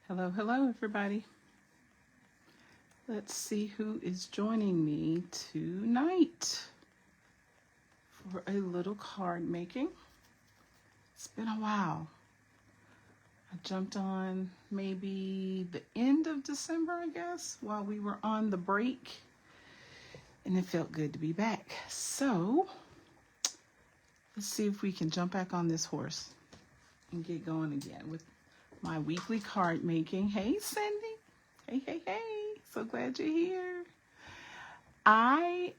Hello, hello, everybody. Let's see who is joining me tonight for a little card making. It's been a while. I jumped on maybe the end of December, I guess, while we were on the break, and it felt good to be back. So let's see if we can jump back on this horse and get going again with my weekly card making. Hey, Cindy. Hey, hey, hey. So glad you're here. I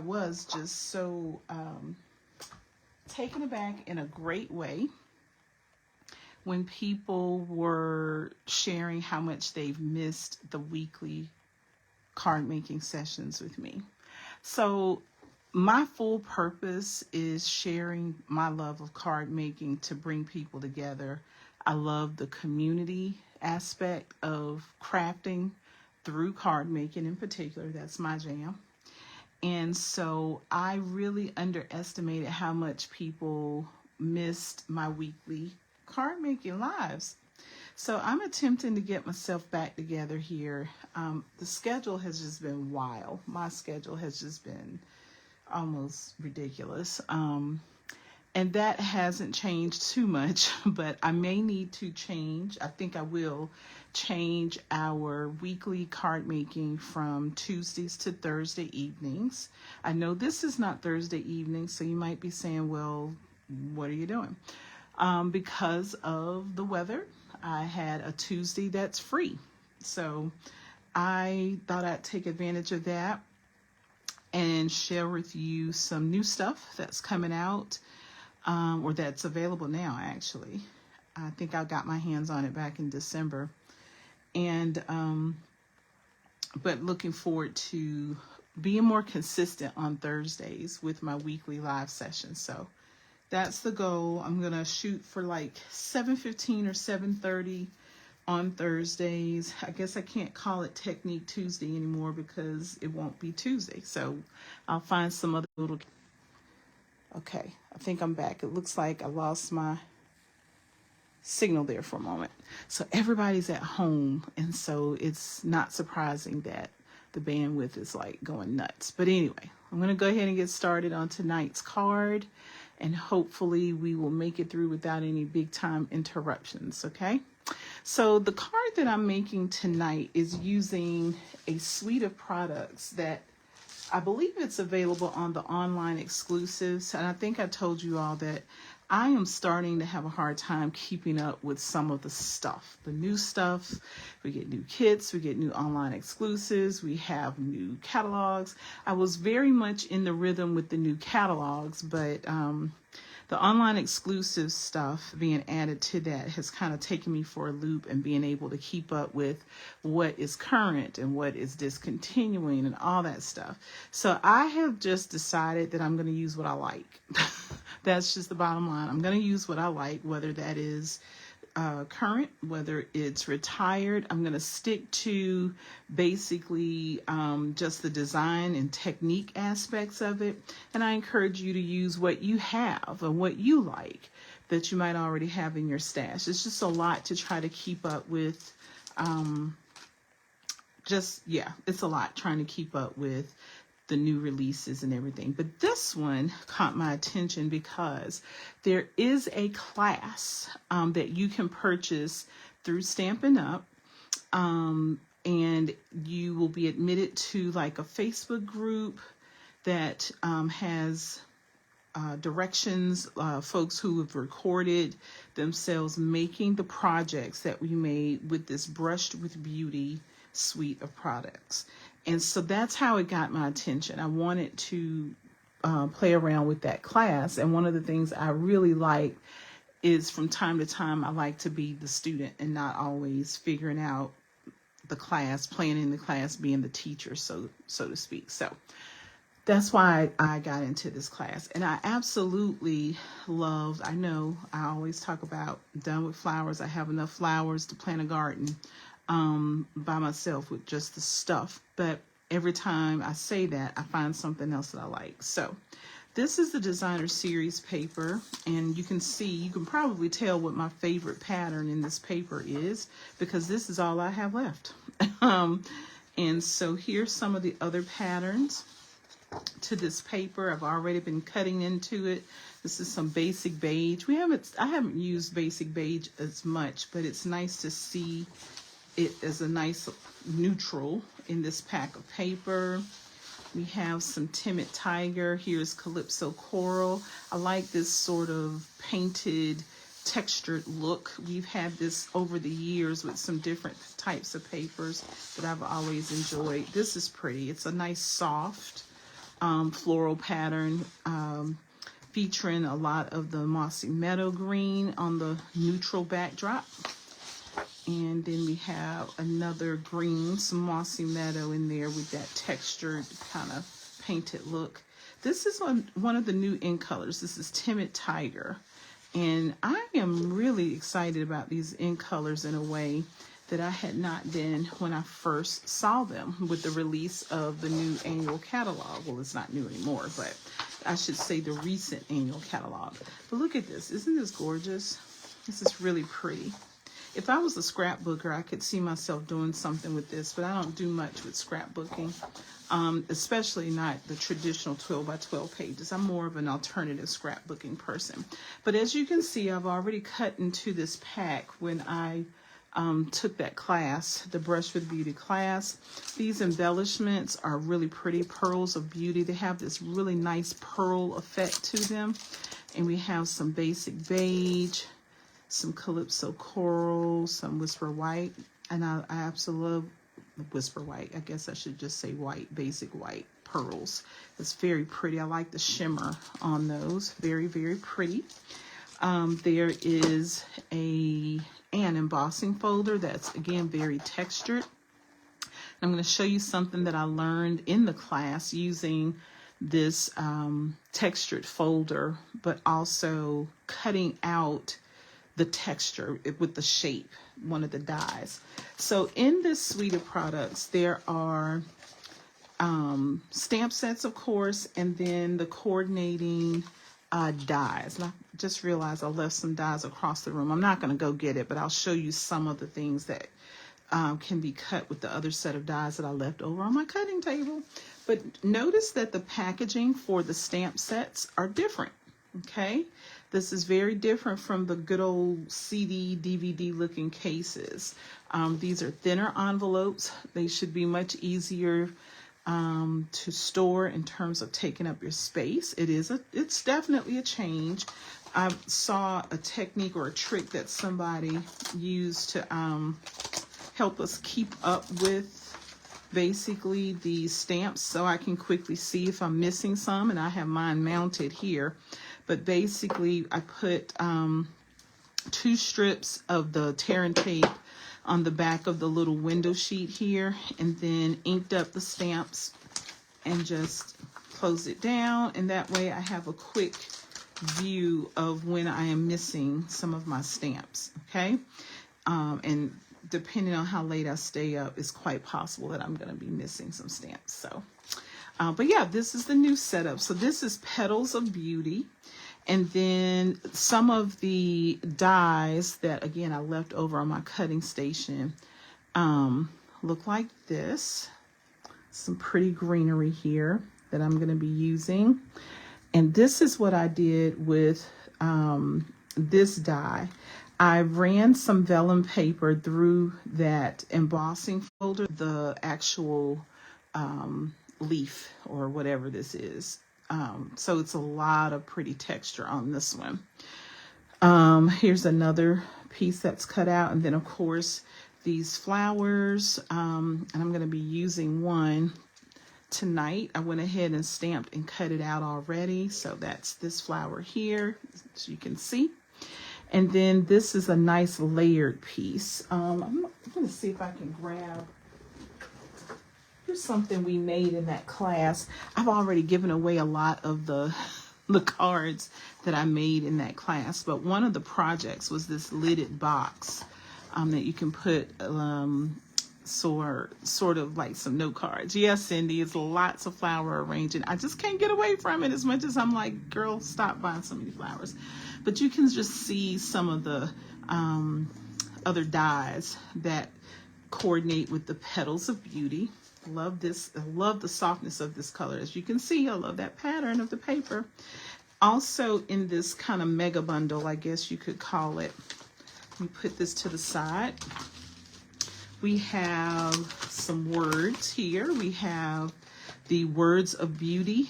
was just so taken aback in a great way when people were sharing how much they've missed the weekly card making sessions with me. So my full purpose is sharing my love of card making to bring people together. I love the community aspect of crafting through card making in particular. That's my jam. And so I really underestimated how much people missed my weekly card making lives. So I'm attempting to get myself back together here. The schedule has just been wild. My schedule has just been almost ridiculous. And that hasn't changed too much, but I may need to change. I think I will change our weekly card making from Tuesdays to Thursday evenings. I know this is not Thursday evening, so you might be saying, well, what are you doing? Because of the weather, I had a Tuesday that's free. So I thought I'd take advantage of that and share with you some new stuff that's coming out. Or that's available now, actually. I think I got my hands on it back in December. And, but looking forward to being more consistent on Thursdays with my weekly live sessions. So that's the goal. I'm going to shoot for like 7:15 or 7:30 on Thursdays. I guess I can't call it Technique Tuesday anymore because it won't be Tuesday. So I'll find some other little... Okay, I think I'm back. It looks like I lost my signal there for a moment. So everybody's at home, and so it's not surprising that the bandwidth is like going nuts. But anyway, I'm going to go ahead and get started on tonight's card, and hopefully we will make it through without any big time interruptions, okay? So the card that I'm making tonight is using a suite of products that I believe it's available on the online exclusives. And I think I told you all that I am starting to have a hard time keeping up with some of the stuff, the new stuff. We get new kits, we get new online exclusives, we have new catalogs. I was very much in the rhythm with the new catalogs, but the online exclusive stuff being added to that has kind of taken me for a loop, and being able to keep up with what is current and what is discontinuing and all that stuff. So I have just decided that I'm going to use what I like. That's just the bottom line. I'm going to use what I like, whether that is current, whether it's retired. I'm going to stick to basically just the design and technique aspects of it. And I encourage you to use what you have and what you like that you might already have in your stash. It's just a lot to try to keep up with. It's a lot trying to keep up with the new releases and everything. But this one caught my attention because there is a class that you can purchase through Stampin' Up! And you will be admitted to like a Facebook group that has directions, folks who have recorded themselves making the projects that we made with this Brushed with Beauty suite of products. And so that's how it got my attention. I wanted to play around with that class. And one of the things I really like is from time to time, I like to be the student and not always figuring out the class, planning the class, being the teacher, so to speak. So that's why I got into this class. And I absolutely loved, I know I always talk about done with flowers. I have enough flowers to plant a garden by myself with just the stuff. But every time I say that, I find something else that I like. So This is the designer series paper, and you can probably tell what my favorite pattern in this paper is, because this is all I have left. And so here's some of the other patterns to this paper. I've already been cutting into it. This is some basic beige. I haven't used basic beige as much, but it's nice to see it as a nice neutral in this pack of paper. We have some Timid Tiger. Here's Calypso Coral. I like this sort of painted, textured look. We've had this over the years with some different types of papers that I've always enjoyed. This is pretty. It's a nice soft floral pattern, featuring a lot of the mossy meadow green on the neutral backdrop. And then we have another green, some mossy meadow in there with that textured kind of painted look. This is one of the new ink colors. This is Timid Tiger. And I am really excited about these ink colors in a way that I had not been when I first saw them with the release of the new annual catalog. Well, it's not new anymore, but I should say the recent annual catalog. But look at this. Isn't this gorgeous? This is really pretty. If I was a scrapbooker, I could see myself doing something with this, but I don't do much with scrapbooking, especially not the traditional 12 by 12 pages. I'm more of an alternative scrapbooking person. But as you can see, I've already cut into this pack when I took that class, the Brush with Beauty class. These embellishments are really pretty, pearls of beauty. They have this really nice pearl effect to them. And we have some basic beige, some Calypso Coral, some Whisper White, and I absolutely love Whisper White. I guess I should just say white, basic white pearls. It's very pretty. I like the shimmer on those. Very, very pretty. There is an embossing folder that's, again, very textured. I'm going to show you something that I learned in the class using this textured folder, but also cutting out the texture with the shape, one of the dies. So in this suite of products, there are stamp sets, of course, and then the coordinating dies. And I just realized I left some dies across the room. I'm not going to go get it, but I'll show you some of the things that can be cut with the other set of dies that I left over on my cutting table. But notice that the packaging for the stamp sets are different, okay? This is very different from the good old CD, DVD looking cases. These are thinner envelopes. They should be much easier to store in terms of taking up your space. It's definitely a change. I saw a technique or a trick that somebody used to help us keep up with basically the stamps, so I can quickly see if I'm missing some, and I have mine mounted here. But basically, I put 2 strips of the tear and tape on the back of the little window sheet here, and then inked up the stamps and just close it down. And that way I have a quick view of when I am missing some of my stamps, okay? And depending on how late I stay up, it's quite possible that I'm going to be missing some stamps. So, but yeah, this is the new setup. So this is Petals of Beauty. And then some of the dies that, again, I left over on my cutting station look like this. Some pretty greenery here that I'm going to be using. And this is what I did with this die. I ran some vellum paper through that embossing folder, the actual leaf or whatever this is. So it's a lot of pretty texture on this one. Here's another piece that's cut out. And then, of course, these flowers. And I'm going to be using one tonight. I went ahead and stamped and cut it out already. So that's this flower here, as you can see. And then this is a nice layered piece. I'm going to see if I can grab... Here's something we made in that class. I've already given away a lot of the cards that I made in that class, but one of the projects was this lidded box that you can put sort of like some note cards. Yes, Cindy, it's lots of flower arranging. I just can't get away from it as much as I'm like, girl, stop buying so many flowers. But you can just see some of the other dyes that coordinate with the Petals of Beauty. Love this. I love the softness of this color. As you can see, I love that pattern of the paper. Also in this kind of mega bundle, I guess you could call it. Let me put this to the side. We have some words here. We have the Words of Beauty.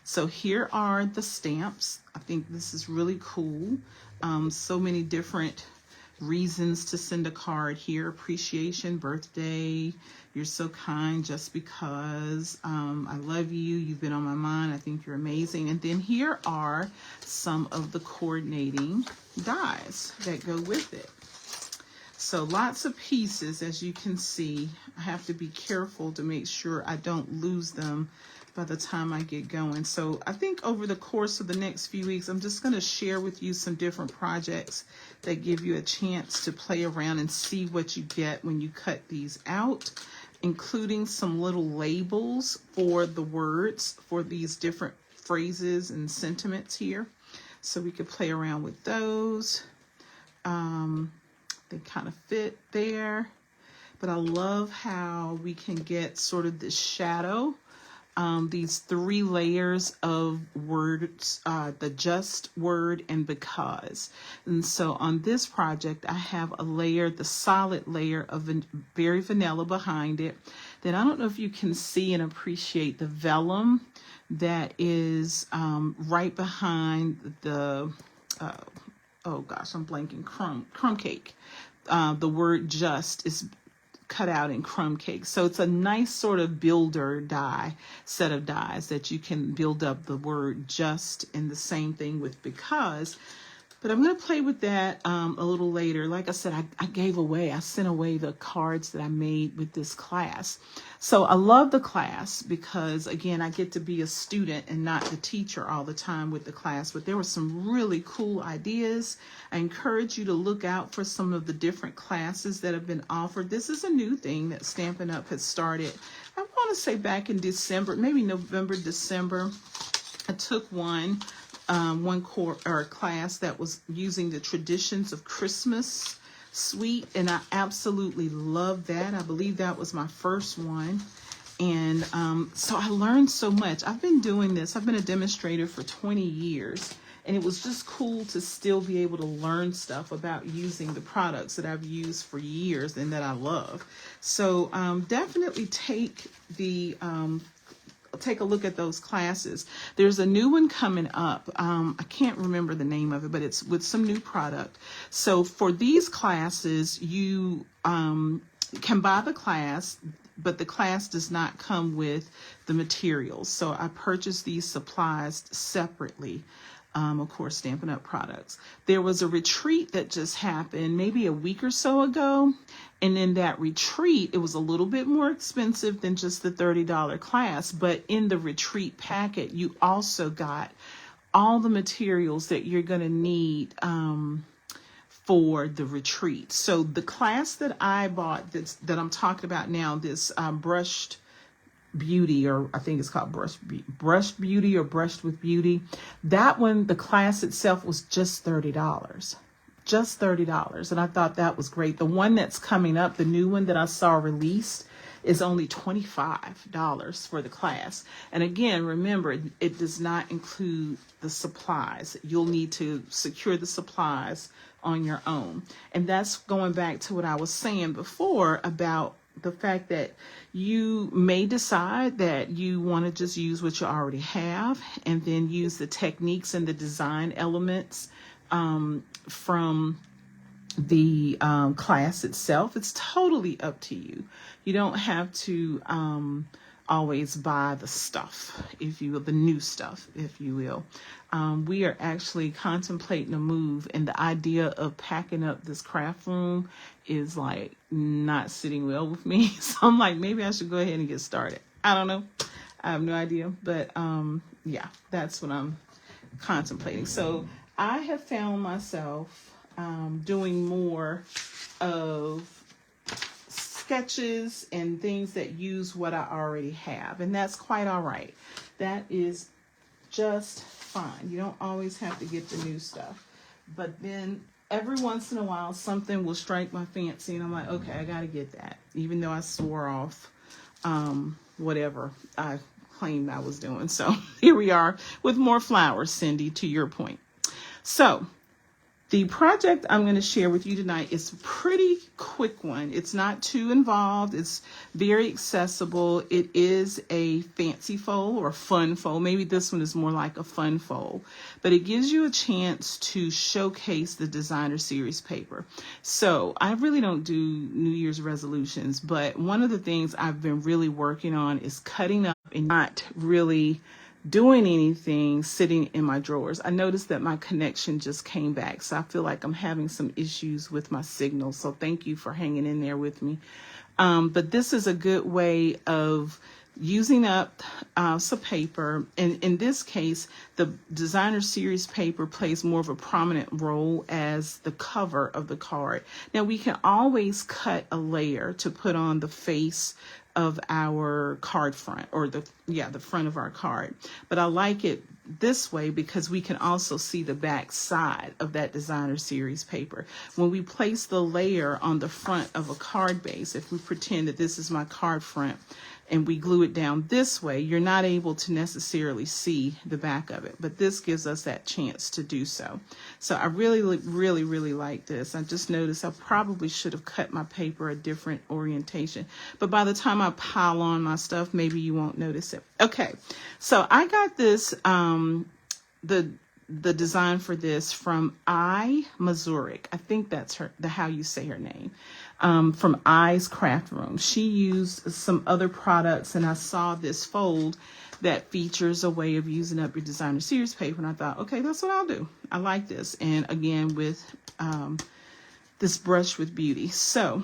So here are the stamps. I think this is really cool. So many different reasons to send a card here. Appreciation, birthday, you're so kind, just because, I love you, you've been on my mind, I think you're amazing. And then here are some of the coordinating dies that go with it. So lots of pieces, as you can see. I have to be careful to make sure I don't lose them by the time I get going. So I think over the course of the next few weeks, I'm just going to share with you some different projects that give you a chance to play around and see what you get when you cut these out, including some little labels for the words for these different phrases and sentiments here. So we could play around with those. They kind of fit there. But I love how we can get sort of this shadow. These 3 layers of words, the just, word, and because. And so on this project, I have a layer, the solid layer of very vanilla behind it. Then I don't know if you can see and appreciate the vellum that is right behind the, oh gosh, I'm blanking, crumb cake. The word just is cut out in crumb cake. So it's a nice sort of builder die, set of dies that you can build up the word just, and the same thing with because. But I'm going to play with that a little later. Like I said, I sent away the cards that I made with this class. So I love the class because, again, I get to be a student and not the teacher all the time with the class. But there were some really cool ideas. I encourage you to look out for some of the different classes that have been offered. This is a new thing that Stampin' Up! Has started. I want to say back in December, maybe November, December. I took one class that was using the traditions of Christmas suite, and I absolutely love that. I believe that was my first one. And so I learned so much. I've been doing this. I've been a demonstrator for 20 years. And it was just cool to still be able to learn stuff about using the products that I've used for years and that I love. So definitely take a look at those classes. There's a new one coming up. I can't remember the name of it, but it's with some new product. So for these classes, you can buy the class, but the class does not come with the materials. So I purchased these supplies separately. Of course, Stampin' Up! Products. There was a retreat that just happened maybe a week or so ago. And in that retreat, it was a little bit more expensive than just the $30 class. But in the retreat packet, you also got all the materials that you're going to need for the retreat. So the class that I bought that I'm talking about now, this brushed beauty, or I think it's called brush beauty or brushed with beauty. That one, the class itself was just $30. Just $30. And I thought that was great. The one that's coming up, the new one that I saw released, is only $25 for the class. And again, remember, it does not include the supplies. You'll need to secure the supplies on your own. And that's going back to what I was saying before about the fact that you may decide that you want to just use what you already have and then use the techniques and the design elements from the class itself. It's totally up to you. You don't have to always buy the stuff, if you will, the new stuff, if you will. We are actually contemplating a move, and the idea of packing up this craft room is like not sitting well with me. So I'm like, maybe I should go ahead and get started. I don't know. I have no idea. But yeah, that's what I'm contemplating. So I have found myself doing more of sketches and things that use what I already have. And that's quite all right. That is just fine. You don't always have to get the new stuff. But then every once in a while, something will strike my fancy, and I'm like, okay, I got to get that. Even though I swore off whatever I claimed I was doing. So here we are with more flowers, Cindy, to your point. So the project I'm going to share with you tonight is a pretty quick one. It's not too involved. It's very accessible. It is a fancy fold or fun fold. Maybe this one is more like a fun fold, but it gives you a chance to showcase the designer series paper. So I really don't do New Year's resolutions, but one of the things I've been really working on is cutting up and not really doing anything sitting in my drawers. I noticed that my connection just came back, so I feel like I'm having some issues with my signal. So thank you for hanging in there with me. But this is a good way of using up some paper. And in this case, the designer series paper plays more of a prominent role as the cover of the card. Now we can always cut a layer to put on the face of our card front, or the front of our card. But I like it this way because we can also see the back side of that designer series paper. When we place the layer on the front of a card base, if we pretend that this is my card front and we glue it down this way, you're not able to necessarily see the back of it, but this gives us that chance to do so. So I really like this. I just noticed I probably should have cut my paper a different orientation, but by the time I pile on my stuff, maybe you won't notice it. Okay, so I got this, the design for this from Mazurek. I think that's how you say her name. From I's Craft Room. She used some other products, and I saw this fold that features a way of using up your designer series paper, and I thought, okay, that's what I'll do. I like this. And again, with this brush with beauty. So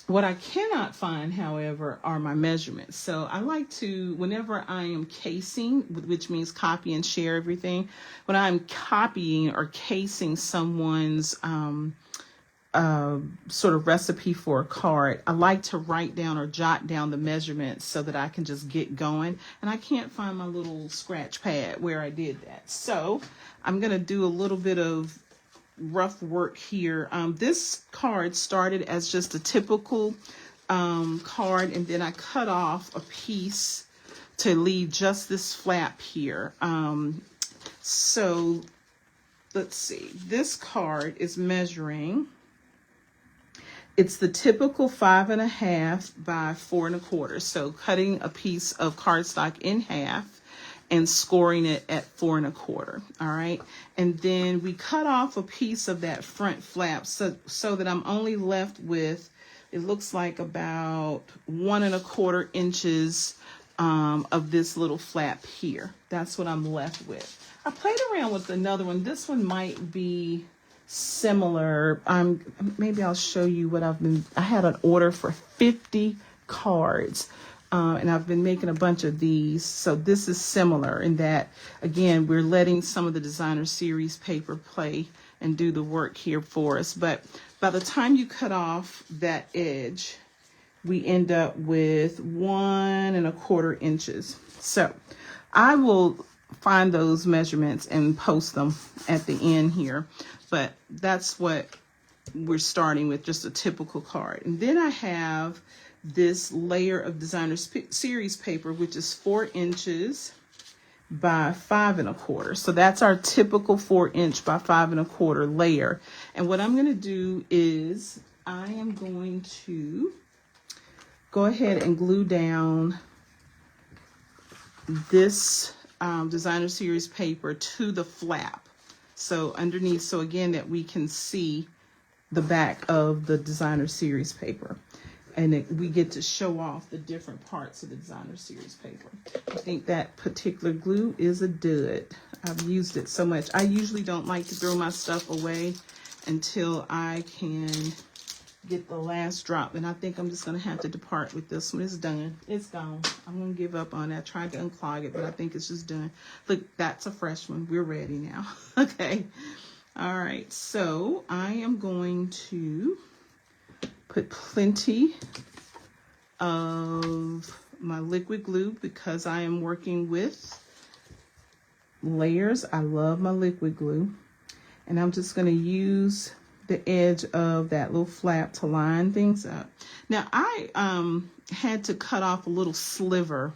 what I cannot find, however, are my measurements. So I like to, whenever I am casing, which means copy and share everything, when I'm copying or casing someone's sort of recipe for a card, I like to write down or jot down the measurements so that I can just get going. And I can't find my little scratch pad where I did that. So I'm going to do a little bit of rough work here. This card started as just a typical card, and then I cut off a piece to leave just this flap here. So let's see. This card is measuring. It's the typical 5.5 by 4 1/4. So cutting a piece of cardstock in half and scoring it at 4 1/4. All right. And then we cut off a piece of that front flap so that I'm only left with, it looks like about 1 1/4 inches of this little flap here. That's what I'm left with. I played around with another one. This one might be similar. Maybe I'll show you what I had an order for 50 cards, and I've been making a bunch of these. So this is similar in that, again, we're letting some of the designer series paper play and do the work here for us. But by the time you cut off that edge, we end up with 1 1/4 inches. So I will find those measurements and post them at the end here. But that's what we're starting with, just a typical card. And then I have this layer of designer series paper, which is 4 inches by 5 1/4. So that's our typical 4 inch by 5 1/4 layer. And what I'm going to do is I am going to go ahead and glue down this designer series paper to the flap. So underneath, so again, that we can see the back of the designer series paper. And we get to show off the different parts of the designer series paper. I think that particular glue is a dud. I've used it so much. I usually don't like to throw my stuff away until I can get the last drop. And I think I'm just going to have to depart with this one. It's done. It's gone. I'm going to give up on it. I tried to unclog it, but I think it's just done. Look, that's a fresh one. We're ready now. Okay. All right. So I am going to put plenty of my liquid glue because I am working with layers. I love my liquid glue. And I'm just going to use the edge of that little flap to line things up. Now I had to cut off a little sliver.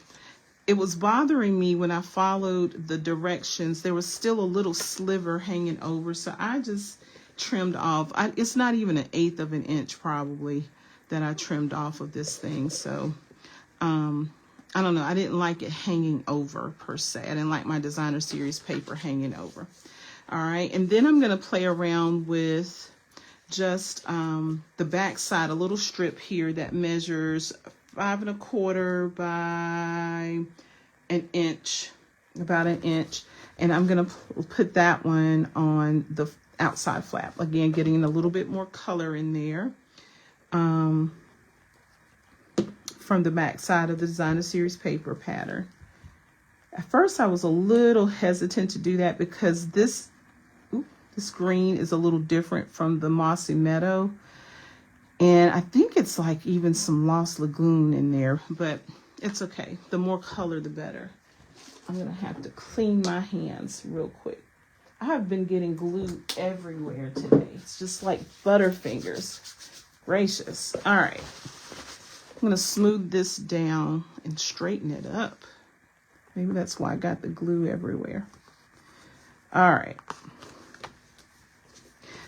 It was bothering me when I followed the directions. There was still a little sliver hanging over, so I just trimmed off. It's not even 1/8 of an inch probably that I trimmed off of this thing. So I don't know, I didn't like it hanging over per se. I didn't like my designer series paper hanging over. All right, and then I'm going to play around with just the back side, a little strip here that measures 5 1/4 by an inch, about an inch. And I'm going to put that one on the outside flap. Again, getting a little bit more color in there from the back side of the designer series paper pattern. At first I was a little hesitant to do that because this green is a little different from the Mossy Meadow. And I think it's like even some Lost Lagoon in there, but it's okay. The more color, the better. I'm going to have to clean my hands real quick. I have been getting glue everywhere today. It's just like Butterfingers. Gracious. All right. I'm going to smooth this down and straighten it up. Maybe that's why I got the glue everywhere. All right.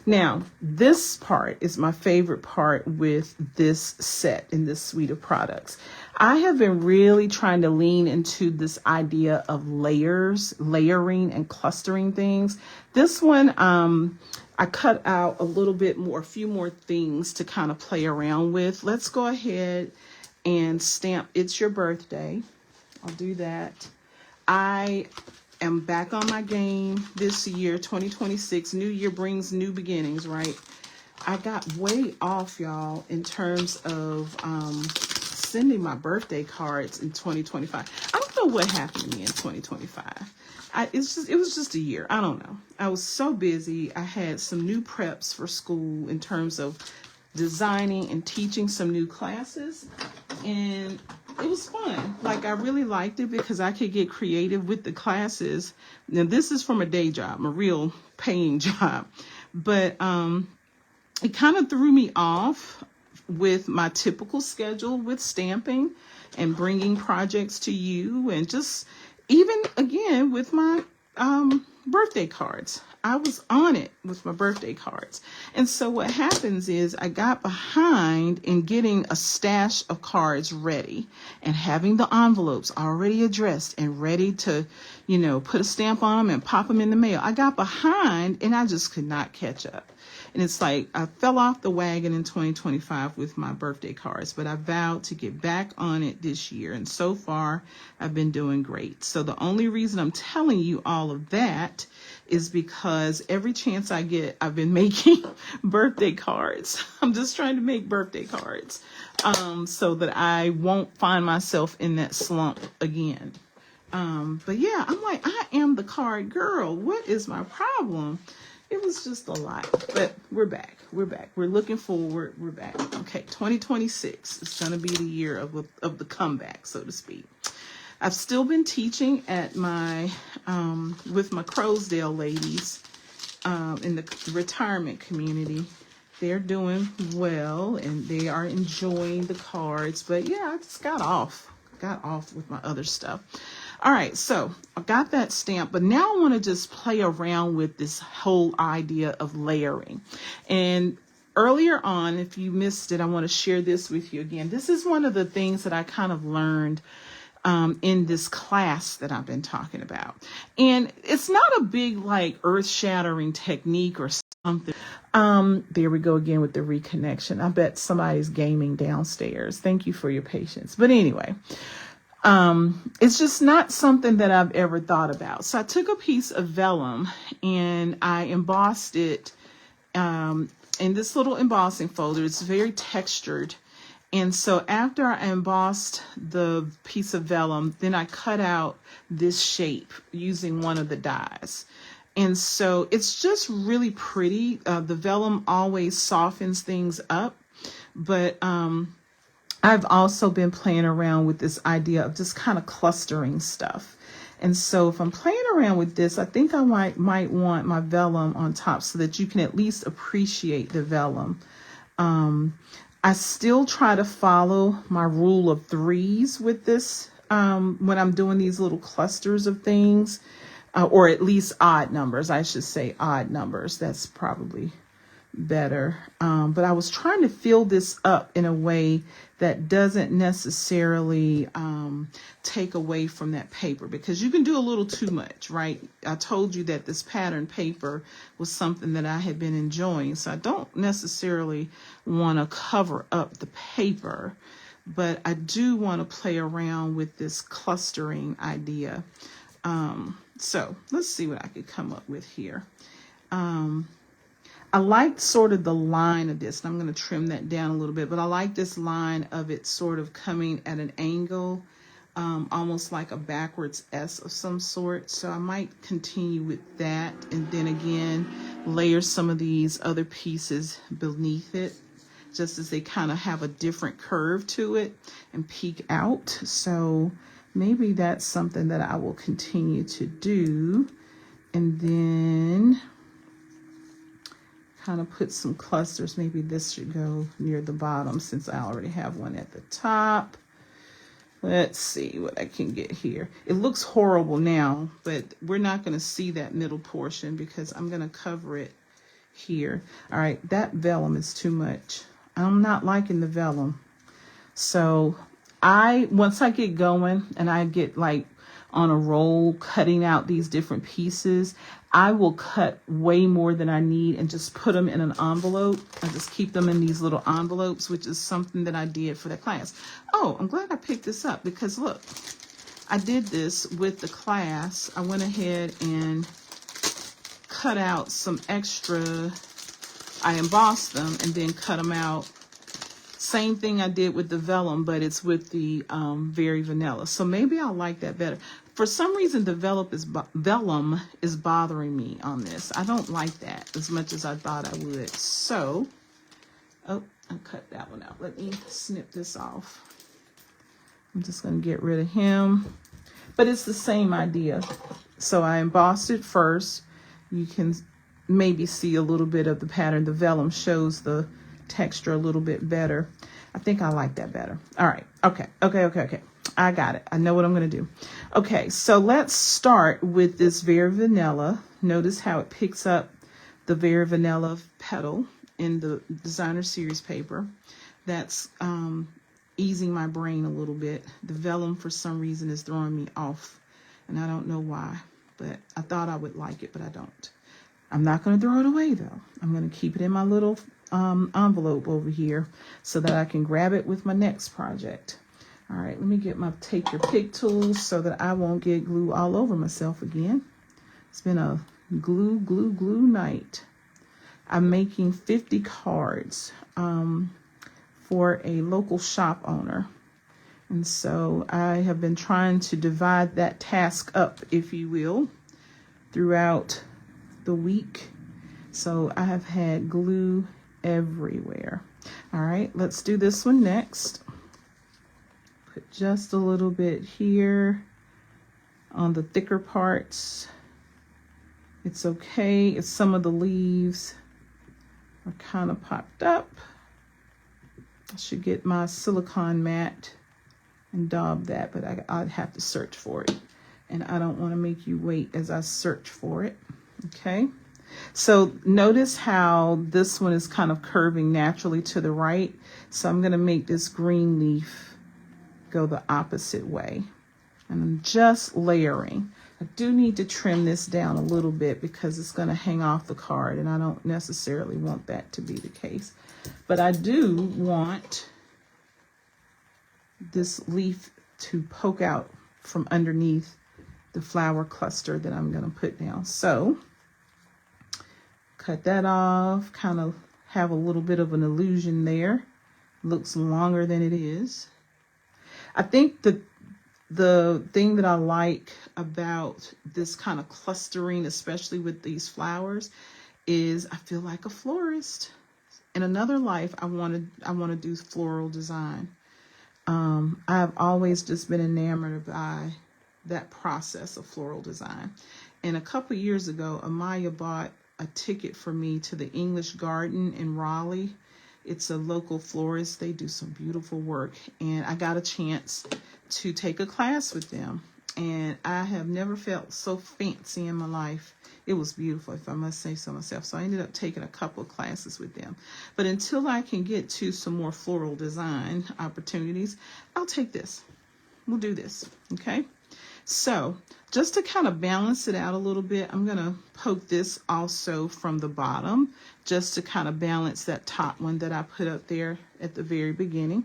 Now, this part is my favorite part with this set in this suite of products. I have been really trying to lean into this idea of layering and clustering things. This one, I cut out a little bit more, a few more things to kind of play around with. Let's go ahead and stamp It's Your Birthday. I'll do that. I am back on my game this year, 2026. New year brings new beginnings, right? I got way off, y'all, in terms of sending my birthday cards in 2025. I don't know what happened to me in 2025. It was just a year. I don't know. I was so busy. I had some new preps for school in terms of designing and teaching some new classes, and it was fun. Like, I really liked it because I could get creative with the classes. Now, this is from a day job, a real paying job, but it kind of threw me off with my typical schedule with stamping and bringing projects to you, and just even again with my birthday cards. I was on it with my birthday cards. And so what happens is I got behind in getting a stash of cards ready and having the envelopes already addressed and ready to, you know, put a stamp on them and pop them in the mail. I got behind and I just could not catch up. And it's like I fell off the wagon in 2025 with my birthday cards, but I vowed to get back on it this year. And so far, I've been doing great. So the only reason I'm telling you all of that is because every chance I get, I've been making birthday cards. I'm just trying to make birthday cards so that I won't find myself in that slump again. But yeah, I'm like, I am the card girl. What is my problem? It was just a lot, but we're back. We're back. We're looking forward. We're back. Okay, 2026 is going to be the year of the comeback, so to speak. I've still been teaching at my with my Crowsdale ladies in the retirement community. They're doing well and they are enjoying the cards. But yeah, I just got off with my other stuff. All right, so I got that stamp, but now I want to just play around with this whole idea of layering. And earlier on, if you missed it, I want to share this with you again. This is one of the things that I kind of learned in this class that I've been talking about. And it's not a big, like, earth-shattering technique or something. There we go again with the reconnection. I bet somebody's gaming downstairs. Thank you for your patience. But anyway, it's just not something that I've ever thought about. So I took a piece of vellum and I embossed it in this little embossing folder. It's very textured. And so after I embossed the piece of vellum, then I cut out this shape using one of the dies. And so it's just really pretty. The vellum always softens things up, but I've also been playing around with this idea of just kind of clustering stuff. And so if I'm playing around with this, I think I might want my vellum on top so that you can at least appreciate the vellum. I still try to follow my rule of threes with this when I'm doing these little clusters of things, or at least odd numbers. I should say odd numbers. That's probably better. But I was trying to fill this up in a way that doesn't necessarily take away from that paper, because you can do a little too much, right? I told you that this pattern paper was something that I had been enjoying, so I don't necessarily want to cover up the paper, but I do want to play around with this clustering idea. So let's see what I could come up with here. I like sort of the line of this, and I'm going to trim that down a little bit, but I like this line of it sort of coming at an angle, almost like a backwards S of some sort. So I might continue with that, and then again, layer some of these other pieces beneath it, just as they kind of have a different curve to it and peek out. So maybe that's something that I will continue to do. And then kind of put some clusters. Maybe this should go near the bottom since I already have one at the top. Let's see what I can get here. It looks horrible now, but we're not going to see that middle portion because I'm going to cover it here. All right, that vellum is too much. I'm not liking the vellum. So once I get going and I get like on a roll cutting out these different pieces, I will cut way more than I need and just put them in an envelope. I just keep them in these little envelopes, which is something that I did for the class. Oh, I'm glad I picked this up because look, I did this with the class. I went ahead and cut out some extra. I embossed them and then cut them out. Same thing I did with the vellum, but it's with the Very Vanilla. So maybe I'll like that better. For some reason, the vellum is bothering me on this. I don't like that as much as I thought I would. So, oh, I cut that one out. Let me snip this off. I'm just going to get rid of him. But it's the same idea. So I embossed it first. You can maybe see a little bit of the pattern. The vellum shows the texture a little bit better. I think I like that better. All right. Okay. I got it. I know what I'm going to do. Okay. So let's start with this Very Vanilla. Notice how it picks up the Very Vanilla petal in the designer series paper. That's easing my brain a little bit. The vellum for some reason is throwing me off and I don't know why, but I thought I would like it, but I don't. I'm not going to throw it away though. I'm going to keep it in my little envelope over here so that I can grab it with my next project. All right, let me get my take your pick tools so that I won't get glue all over myself again. It's been a glue night. I'm making 50 cards for a local shop owner. And so I have been trying to divide that task up, if you will, throughout the week. So I have had glue everywhere. All right, let's do this one next. Put just a little bit here on the thicker parts. It's okay if some of the leaves are kind of popped up. I should get my silicone mat and daub that, but I'd have to search for it. And I don't want to make you wait as I search for it. Okay. So notice how this one is kind of curving naturally to the right. So I'm going to make this green leaf go the opposite way. And I'm just layering. I do need to trim this down a little bit because it's going to hang off the card, and I don't necessarily want that to be the case. But I do want this leaf to poke out from underneath the flower cluster that I'm going to put down. So cut that off, kind of have a little bit of an illusion there. Looks longer than it is. I think the thing that I like about this kind of clustering, especially with these flowers, is I feel like a florist. In another life, I want to do floral design. I've always just been enamored by that process of floral design. And a couple years ago, Amaya bought a ticket for me to the English Garden in Raleigh. It's a local florist. They do some beautiful work. And I got a chance to take a class with them. And I have never felt so fancy in my life. It was beautiful, if I must say so myself. So I ended up taking a couple of classes with them. But until I can get to some more floral design opportunities, I'll take this. We'll do this, okay? So just to kind of balance it out a little bit, I'm going to poke this also from the bottom, just to kind of balance that top one that I put up there at the very beginning.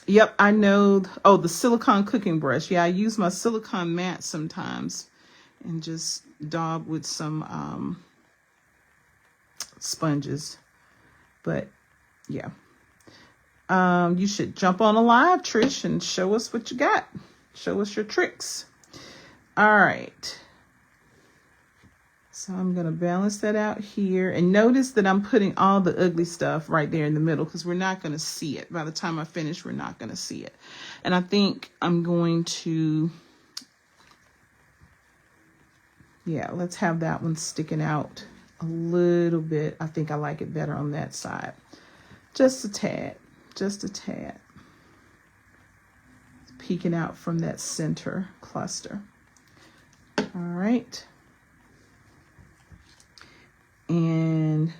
Yep, I know. Oh, the silicone cooking brush. Yeah, I use my silicone mat sometimes and just daub with some sponges. But yeah, you should jump on a live, Trish, and show us what you got. Show us your tricks. All right. So I'm going to balance that out here. And notice that I'm putting all the ugly stuff right there in the middle because we're not going to see it. By the time I finish, we're not going to see it. And I think I'm going to, yeah, let's have that one sticking out a little bit. I think I like it better on that side. Just a tad, just a tad. Peeking out from that center cluster. All right. And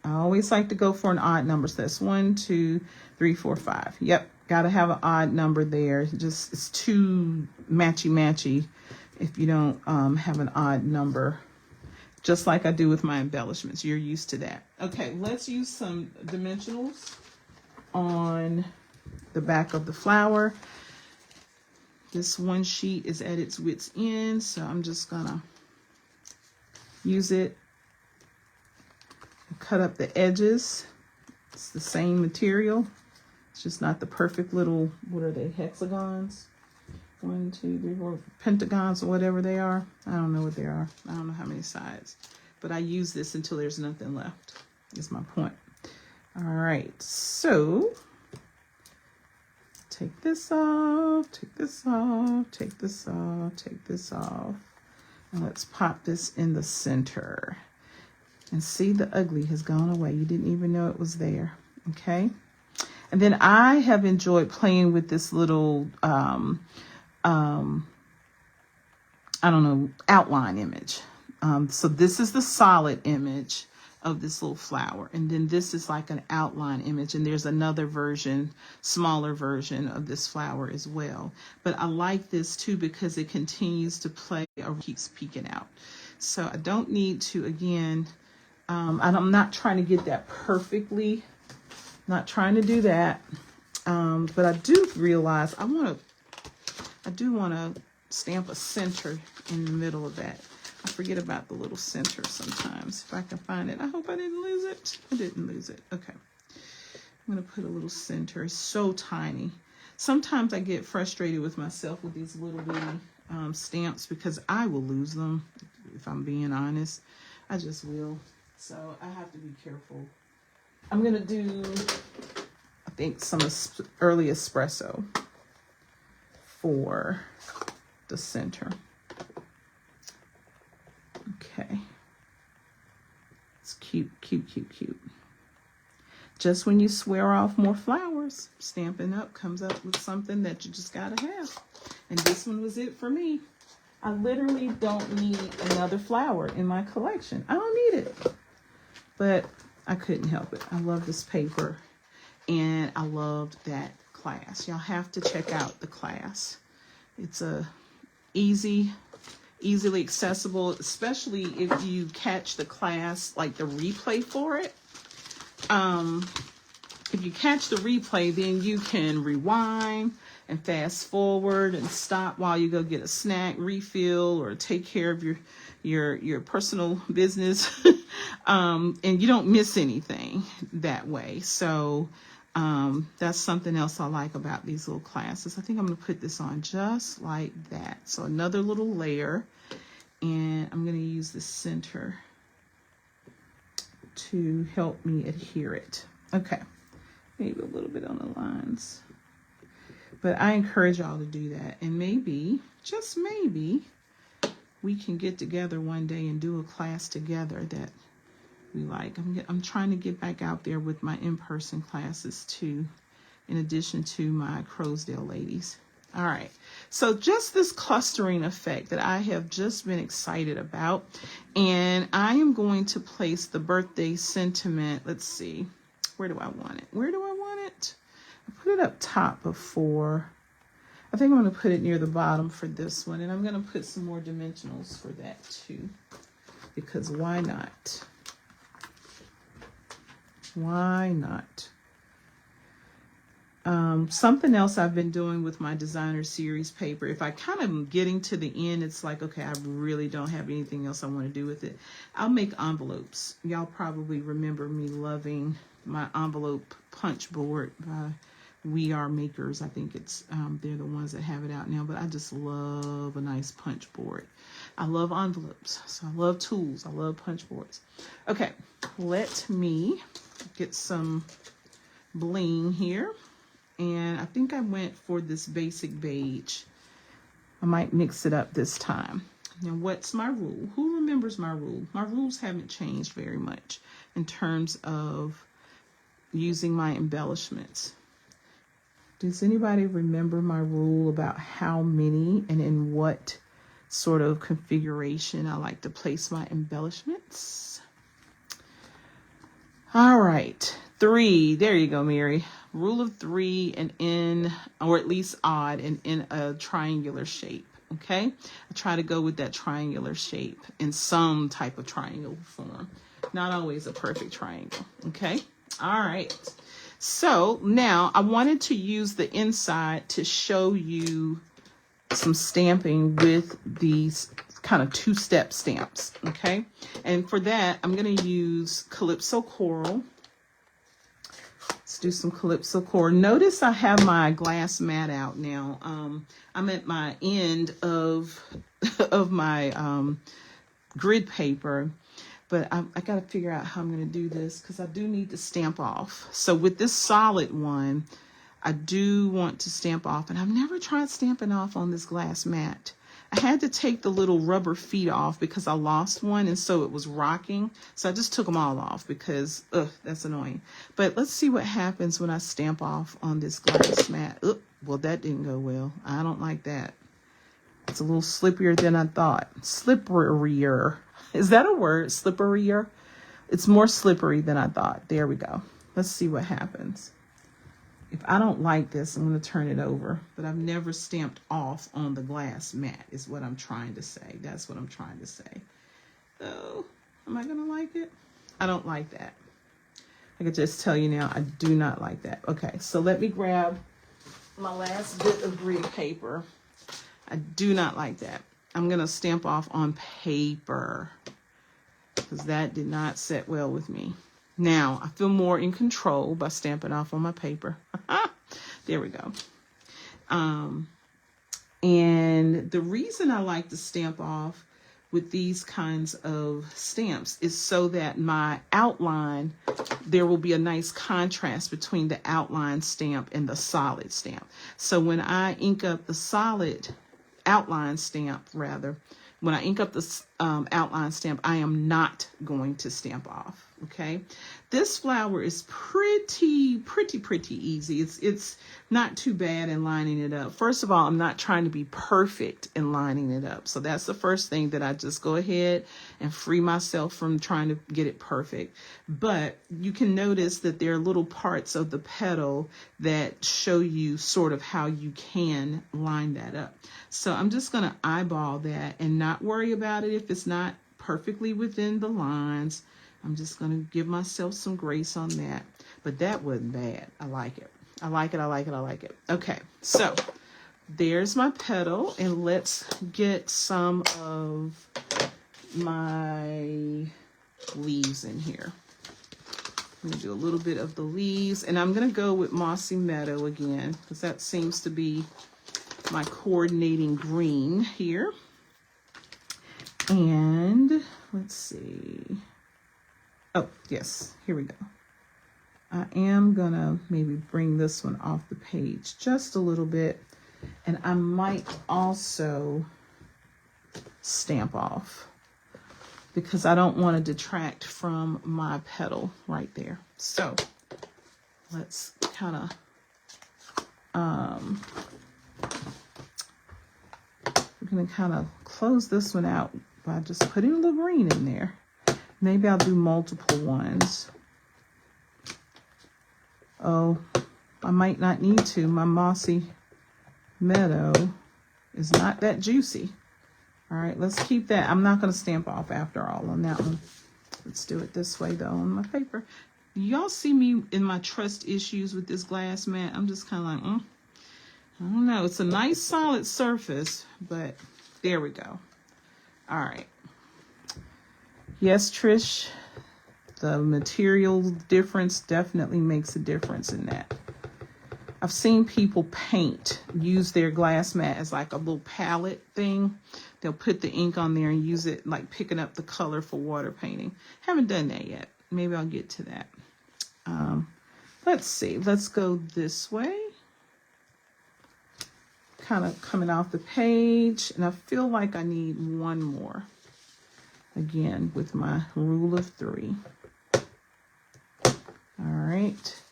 I always like to go for an odd number. So that's 1, 2, 3, 4, 5. Yep, got to have an odd number there. Just it's too matchy if you don't have an odd number. Just like I do with my embellishments. You're used to that. Okay, let's use some dimensionals on the back of the flower. This one sheet is at its wit's end, so I'm just gonna use it. Cut up the edges. It's the same material. It's just not the perfect little, what are they, hexagons? 1, 2, 3, 4, pentagons or whatever they are. I don't know what they are. I don't know how many sides. But I use this until there's nothing left, is my point. All right, so take this off, take this off, take this off, take this off. And let's pop this in the center. And see, the ugly has gone away. You didn't even know it was there. Okay. And then I have enjoyed playing with this little, I don't know, outline image. So this is the solid image of this little flower. And then this is like an outline image. And there's another version, smaller version of this flower as well. But I like this too because it continues to play or keeps peeking out. So I don't need to, again, I'm not trying to get that perfectly, not trying to do that. But I do realize I do want to stamp a center in the middle of that. I forget about the little center sometimes. If I can find it. I hope I didn't lose it. I didn't lose it. Okay. I'm going to put a little center. It's so tiny. Sometimes I get frustrated with myself with these little bitty stamps because I will lose them. If I'm being honest, I just will. So I have to be careful. I'm going to do, I think, some early espresso for the center. Okay. It's cute, cute, cute, cute. Just when you swear off more flowers, Stampin' Up! Comes up with something that you just got to have. And this one was it for me. I literally don't need another flower in my collection. I don't need it. But I couldn't help it. I love this paper. And I loved that class. Y'all have to check out the class. It's a easily accessible, especially if you catch the class, like the replay for it. If you catch the replay, then you can rewind and fast forward and stop while you go get a snack, refill, or take care of your personal business. And you don't miss anything that way. So that's something else I like about these little classes. I think I'm going to put this on just like that. So another little layer, and I'm going to use the center to help me adhere it. Okay. maybe a little bit on the lines. But I encourage y'all to do that. And maybe, just maybe, we can get together one day and do a class together that we like. I'm trying to get back out there with my in-person classes too, in addition to my Crowsdale ladies. All right, so just this clustering effect that I have just been excited about, and I am going to place the birthday sentiment. Let's see, where do I want it? Where do I want it? I put it up top before. I think I'm going to put it near the bottom for this one, and I'm going to put some more dimensionals for that too, because why not? Why not? Something else I've been doing with my designer series paper, if I kind of am getting to the end, it's like, okay, I really don't have anything else I want to do with it. I'll make envelopes. Y'all probably remember me loving my envelope punch board by We Are Makers. I think it's, they're the ones that have it out now, but I just love a nice punch board. I love envelopes, so I love tools. I love punch boards. Okay, let me get some bling here. And I think I went for this basic beige. I might mix it up this time. Now, what's my rule? Who remembers my rule? My rules haven't changed very much in terms of using my embellishments. Does anybody remember my rule about how many and in what sort of configuration I like to place my embellishments? All right, 3. There you go, Mary. Rule of 3 and in, or at least odd, and in a triangular shape. Okay, I try to go with that triangular shape in some type of triangle form, not always a perfect triangle. Okay, all right. So now I wanted to use the inside to show you some stamping with these kind of 2-step stamps. Okay, and for that I'm going to use Calypso Coral. Let's do some Calypso Coral. Notice I have my glass mat out now. I'm at my end of my grid paper, but I got to figure out how I'm going to do this because I do need to stamp off. So with this solid one, I do want to stamp off, and I've never tried stamping off on this glass mat. I had to take the little rubber feet off because I lost one, and so it was rocking. So I just took them all off because, that's annoying. But let's see what happens when I stamp off on this glass mat. Well, that didn't go well. I don't like that. It's a little slipperier than I thought. Slipperier. Is that a word? Slipperier? It's more slippery than I thought. There we go. Let's see what happens. If I don't like this, I'm going to turn it over. But I've never stamped off on the glass mat is what I'm trying to say. That's what I'm trying to say. Oh, am I going to like it? I don't like that. I can just tell you now, I do not like that. Okay, so let me grab my last bit of grid paper. I do not like that. I'm going to stamp off on paper because that did not set well with me. Now, I feel more in control by stamping off on my paper. There we go. And the reason I like to stamp off with these kinds of stamps is so that my outline, there will be a nice contrast between the outline stamp and the solid stamp. So when I ink up the solid outline stamp, when I ink up the outline stamp, I am not going to stamp off. Okay, this flower is pretty easy. It's not too bad in lining it up. First of all, I'm not trying to be perfect in lining it up. So that's the first thing that I just go ahead and free myself from trying to get it perfect. But you can notice that there are little parts of the petal that show you sort of how you can line that up. So I'm just going to eyeball that and not worry about it if it's not perfectly within the lines. I'm just going to give myself some grace on that. But that wasn't bad. I like it. I like it. I like it. I like it. Okay, so there's my petal. And let's get some of my leaves in here. I'm going to do a little bit of the leaves. And I'm going to go with Mossy Meadow again, because that seems to be my coordinating green here. And let's see. Oh, yes, here we go. I am gonna maybe bring this one off the page just a little bit, and I might also stamp off because I don't want to detract from my petal right there. So let's kind of we're going to kind of close this one out by just putting a little green in there. Maybe I'll do multiple ones. Oh, I might not need to. My mossy meadow is not that juicy. All right, let's keep that. I'm not going to stamp off after all on that one. Let's do it this way, though, on my paper. Y'all see me in my trust issues with this glass mat? I'm just kind of like, I don't know. It's a nice solid surface, but there we go. All right. Yes, Trish, the material difference definitely makes a difference in that. I've seen people use their glass mat as like a little palette thing. They'll put the ink on there and use it like picking up the color for water painting. Haven't done that yet. Maybe I'll get to that. Let's see. Let's go this way. Kind of coming off the page, and I feel like I need one more. Again, with my rule of 3. All right.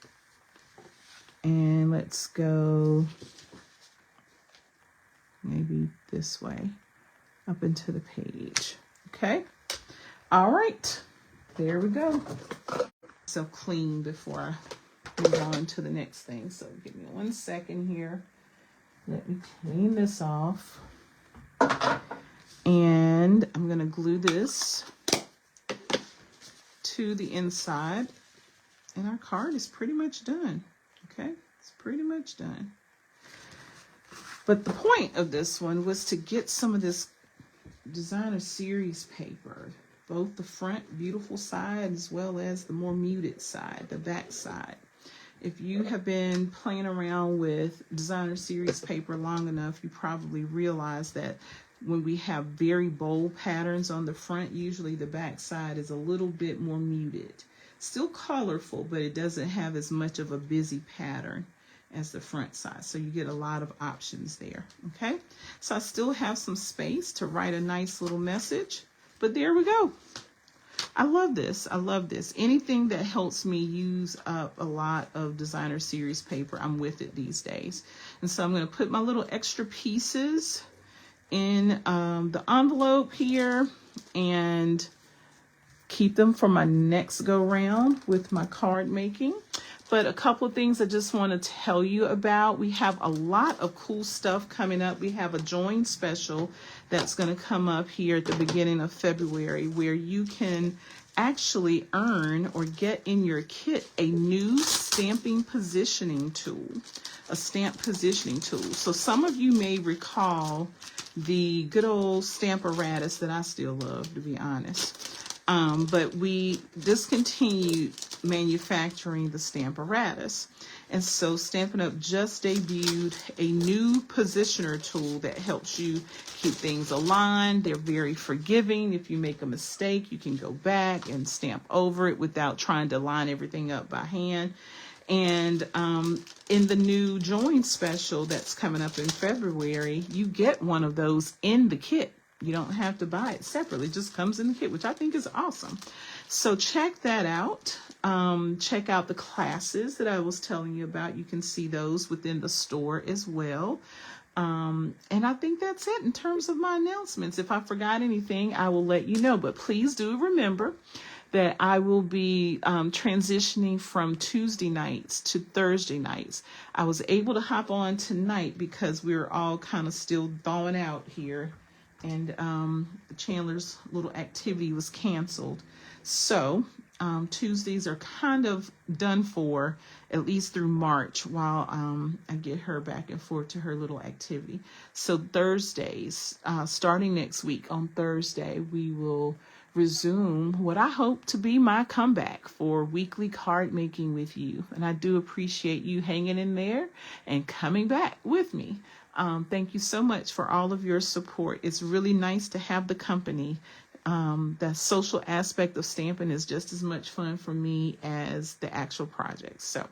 And let's go maybe this way up into the page. Okay. All right. There we go. So clean before I move on to the next thing. So give me 1 second here. Let me clean this off. And I'm going to glue this to the inside. And our card is pretty much done. Okay, it's pretty much done. But the point of this one was to get some of this designer series paper, both the front beautiful side as well as the more muted side, the back side. If you have been playing around with designer series paper long enough, you probably realize that when we have very bold patterns on the front, usually the back side is a little bit more muted. Still colorful, but it doesn't have as much of a busy pattern as the front side. So you get a lot of options there, okay? So I still have some space to write a nice little message, but there we go. I love this. I love this. Anything that helps me use up a lot of designer series paper, I'm with it these days. And so I'm going to put my little extra pieces in the envelope here and keep them for my next go round with my card making. But a couple of things I just want to tell you about. We have a lot of cool stuff coming up. We have a join special that's going to come up here at the beginning of February where you can actually earn or get in your kit a new stamping positioning tool, a stamp positioning tool. So some of you may recall the good old Stamparatus that I still love, to be honest. But we discontinued manufacturing the Stamparatus. And so Stampin' Up! Just debuted a new positioner tool that helps you keep things aligned. They're very forgiving. If you make a mistake, you can go back and stamp over it without trying to line everything up by hand. And in the new join special that's coming up in February, you get one of those in the kit. You don't have to buy it separately. It just comes in the kit, which I think is awesome. So check that out. Check out the classes that I was telling you about. You can see those within the store as well. And I think that's it in terms of my announcements. If I forgot anything, I will let you know. But please do remember that I will be transitioning from Tuesday nights to Thursday nights. I was able to hop on tonight because we were all kind of still thawing out here. And Chandler's little activity was canceled. So Tuesdays are kind of done for, at least through March, while I get her back and forth to her little activity. So Thursdays, starting next week on Thursday, we will resume what I hope to be my comeback for weekly card making with you. And I do appreciate you hanging in there and coming back with me. Thank you so much for all of your support. It's really nice to have the company The social aspect of stamping is just as much fun for me as the actual project. So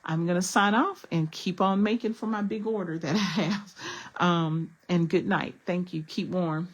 I'm going to sign off and keep on making for my big order that I have. And good night. Thank you. Keep warm.